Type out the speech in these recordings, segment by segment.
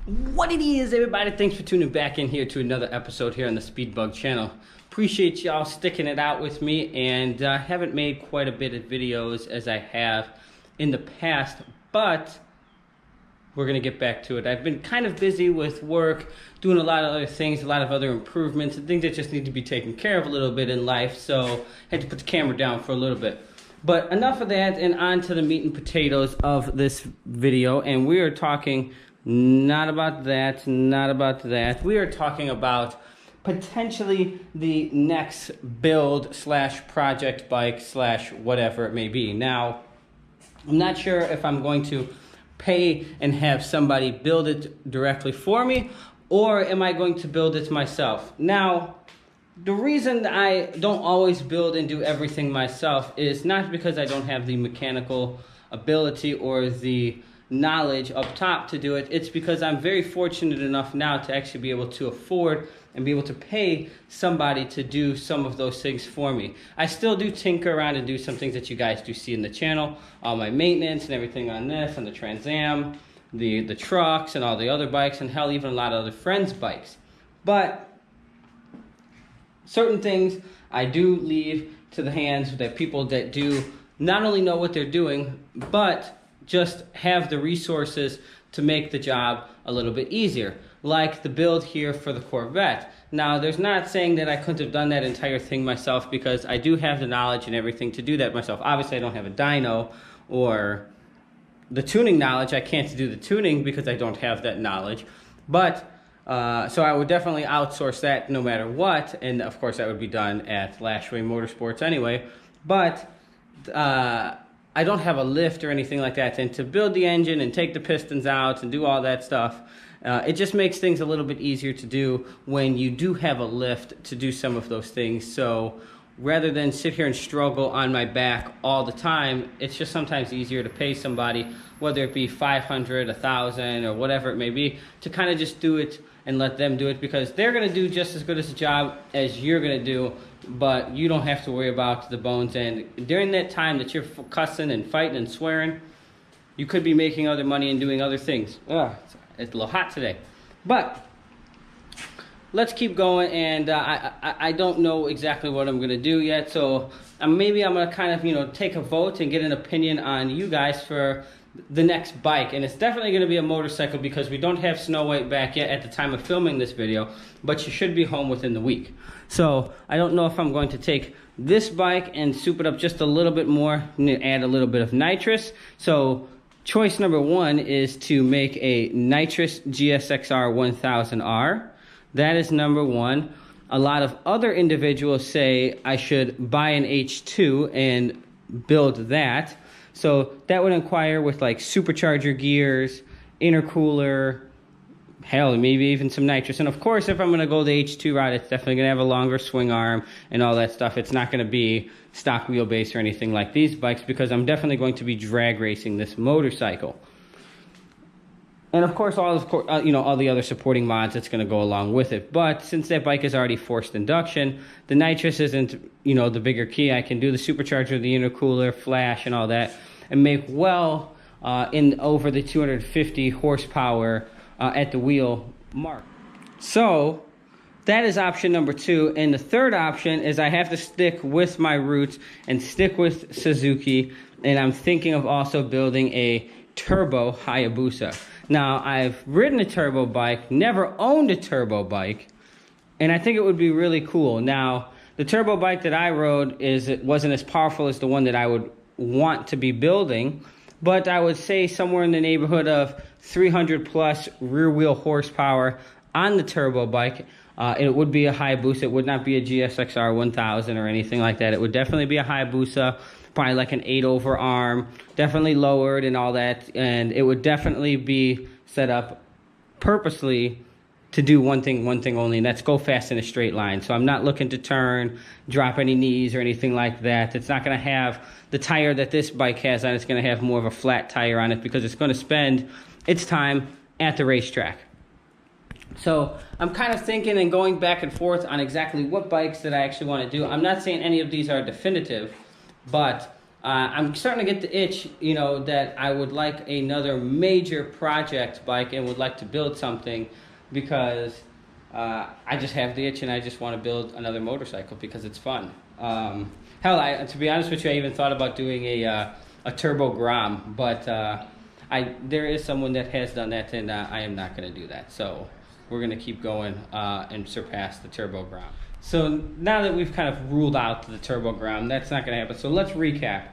What it is, everybody, thanks for tuning back in here to another episode here on the Speedbug channel. Appreciate y'all sticking it out with me, and haven't made quite a bit of videos as I have in the past, but we're gonna get back to it. I've been kind of busy with work, doing a lot of other things, a lot of other improvements, and things that just need to be taken care of a little bit in life, so I had to put the camera down for a little bit. But enough of that, and on to the meat and potatoes of this video, and we are talking not about that. We are talking about potentially the next build slash project bike slash whatever it may be. Now, I'm not sure if I'm going to pay and have somebody build it directly for me, or am I going to build it myself? Now, the reason I don't always build and do everything myself is not because I don't have the mechanical ability or the knowledge up top to do it. It's because I'm very fortunate enough now to actually be able to afford and be able to pay somebody to do some of those things for me. I still do tinker around and do some things that you guys do see in the channel, all my maintenance and everything on this, on the Trans Am, the trucks and all the other bikes, and hell, even a lot of other friends' bikes. But certain things I do leave to the hands of the people that do not only know what they're doing, but just have the resources to make the job a little bit easier, like the build here for the Corvette. Now, there's not saying that I couldn't have done that entire thing myself, because I do have the knowledge and everything to do that myself. Obviously, I don't have a dyno or the tuning knowledge. I can't do the tuning because I don't have that knowledge. But so I would definitely outsource that no matter what, and of course that would be done at Lashway Motorsports anyway. But I don't have a lift or anything like that, and to build the engine and take the pistons out and do all that stuff, it just makes things a little bit easier to do when you do have a lift to do some of those things. So rather than sit here and struggle on my back all the time, it's just sometimes easier to pay somebody, whether it be $500, $1,000, or whatever it may be, to kind of just do it and let them do it, because they're going to do just as good as a job as you're going to do, but you don't have to worry about the bones. And during that time that you're cussing and fighting and swearing, you could be making other money and doing other things. It's a little hot today. But let's keep going, and I don't know exactly what I'm going to do yet, so maybe I'm going to kind of, take a vote and get an opinion on you guys for the next bike. And it's definitely going to be a motorcycle, because we don't have Snow White back yet at the time of filming this video, but she should be home within the week. So I don't know if I'm going to take this bike and soup it up just a little bit more, add a little bit of nitrous. So choice number one is to make a nitrous GSXR 1000R. That is number one. A lot of other individuals say I should buy an H2 and build that. So that would inquire with like supercharger gears, intercooler, hell, maybe even some nitrous. And of course, if I'm going to go the H2 route, it's definitely going to have a longer swing arm and all that stuff. It's not going to be stock wheelbase or anything like these bikes, because I'm definitely going to be drag racing this motorcycle. And of course, all the other supporting mods that's going to go along with it. But since that bike is already forced induction, the nitrous isn't, the bigger key. I can do the supercharger, the intercooler, flash, and all that, and make well in over the 250 horsepower at the wheel mark. So that is option number two. And the third option is I have to stick with my roots and stick with Suzuki. And I'm thinking of also building a turbo Hayabusa. Now, I've ridden a turbo bike, never owned a turbo bike, and I think it would be really cool. Now, the turbo bike that I rode wasn't as powerful as the one that I would want to be building, but I would say somewhere in the neighborhood of 300 plus rear wheel horsepower on the turbo bike. It would be a Hayabusa. It would not be a GSXR 1000 or anything like that. It would definitely be a Hayabusa, probably like an 8-over arm, definitely lowered and all that, and it would definitely be set up purposely to do one thing only, and that's go fast in a straight line. So I'm not looking to turn, drop any knees or anything like that. It's not going to have the tire that this bike has on. It's going to have more of a flat tire on it, because it's going to spend its time at the racetrack. So I'm kind of thinking and going back and forth on exactly what bikes that I actually want to do. I'm not saying any of these are definitive, but I'm starting to get the itch, you know, that I would like another major project bike and would like to build something, because I just have the itch and I just want to build another motorcycle because it's fun. Hell, to be honest with you, I even thought about doing a Turbo Grom, but there is someone that has done that, and I am not going to do that. So we're going to keep going and surpass the Turbo Grom. So now that we've kind of ruled out the Turbo Grom, that's not going to happen. So let's recap.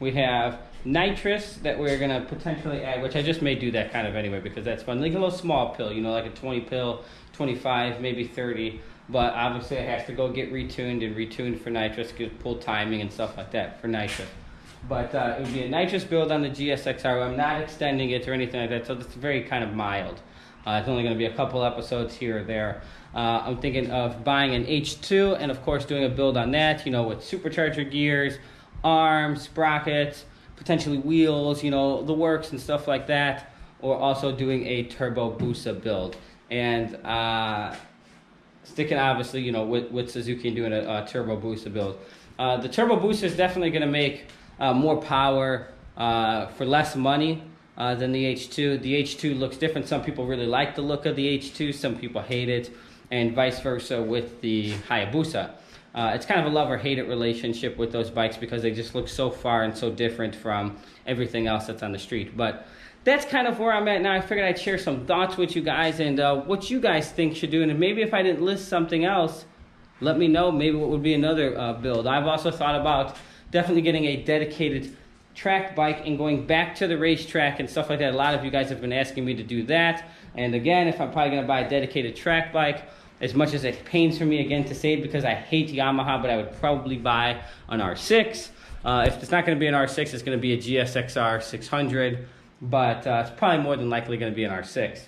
We have nitrous that we're going to potentially add, which I just may do that kind of anyway because that's fun. Like a little small pill, you know, like a 20 pill, 25, maybe 30. But obviously it has to go get retuned for nitrous, get pull timing and stuff like that for nitrous. But it would be a nitrous build on the GSXR. I'm not extending it or anything like that, so it's very kind of mild. It's only going to be a couple episodes here or there. I'm thinking of buying an H2 and of course doing a build on that, you know, with supercharger gears, arms, sprockets, potentially wheels, you know, the works and stuff like that. Or also doing a Turbo Busa build. And sticking obviously, you know, with Suzuki and doing a Turbo Busa build. The Turbo Busa is definitely going to make more power for less money than the H2. The H2 looks different. Some people really like the look of the H2, some people hate it, and vice versa with the Hayabusa. It's kind of a love or hate it relationship with those bikes because they just look so far and so different from everything else that's on the street. But that's kind of where I'm at now. I figured I'd share some thoughts with you guys and what you guys think should do. And maybe if I didn't list something else, let me know. Maybe what would be another build. I've also thought about definitely getting a dedicated track bike and going back to the racetrack and stuff like that. A lot of you guys have been asking me to do that. And again, if I'm probably going to buy a dedicated track bike, as much as it pains for me again to say it because I hate Yamaha, but I would probably buy an R6. If it's not going to be an R6, it's going to be a GSXR 600, but it's probably more than likely going to be an R6.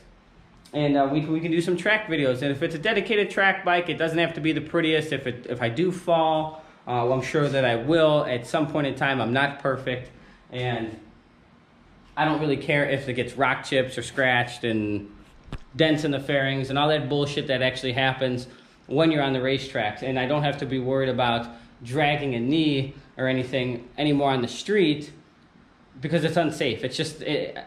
And we can do some track videos. And if it's a dedicated track bike, it doesn't have to be the prettiest. If I do fall, well, I'm sure that I will at some point in time. I'm not perfect, and I don't really care if it gets rock chips or scratched and dents in the fairings and all that bullshit that actually happens when you're on the racetracks. And I don't have to be worried about dragging a knee or anything anymore on the street because it's unsafe. It's just, the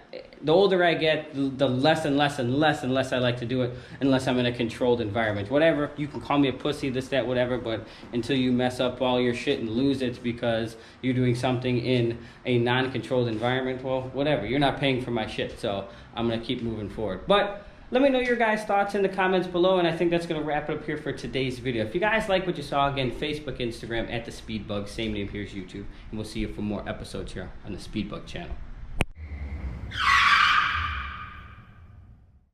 older I get, the less and less and less and less I like to do it unless I'm in a controlled environment. Whatever, you can call me a pussy, this, that, whatever, but until you mess up all your shit and lose it because you're doing something in a non-controlled environment, well, whatever. You're not paying for my shit, so I'm going to keep moving forward. But let me know your guys' thoughts in the comments below, and I think that's going to wrap it up here for today's video. If you guys like what you saw, again, Facebook, Instagram, @TheSpeedBug, same name here as YouTube, and we'll see you for more episodes here on the Speedbug channel.